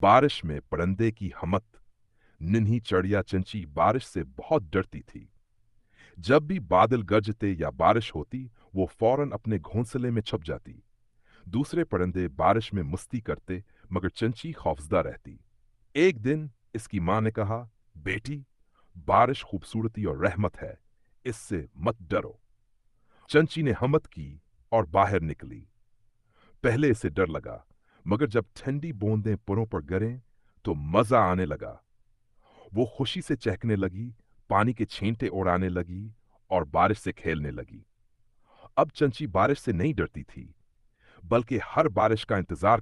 बारिश में परिंदे की हमत। नन्ही चिड़िया चंची बारिश से बहुत डरती थी। जब भी बादल गरजते या बारिश होती, वो फौरन अपने घोंसले में छुप जाती। दूसरे परिंदे बारिश में मस्ती करते, मगर चंची खौफजदा रहती। एक दिन इसकी मां ने कहा, बेटी, बारिश खूबसूरती और रहमत है, इससे मत डरो। चंची ने हिम्मत की और बाहर निकली। पहले इसे डर लगा, मगर जब ठंडी बूंदें पुरों पर गिरें तो मजा आने लगा। वो खुशी से चहकने लगी, पानी के छींटे उड़ाने लगी और बारिश से खेलने लगी। अब चंची बारिश से नहीं डरती थी, बल्कि हर बारिश का इंतजार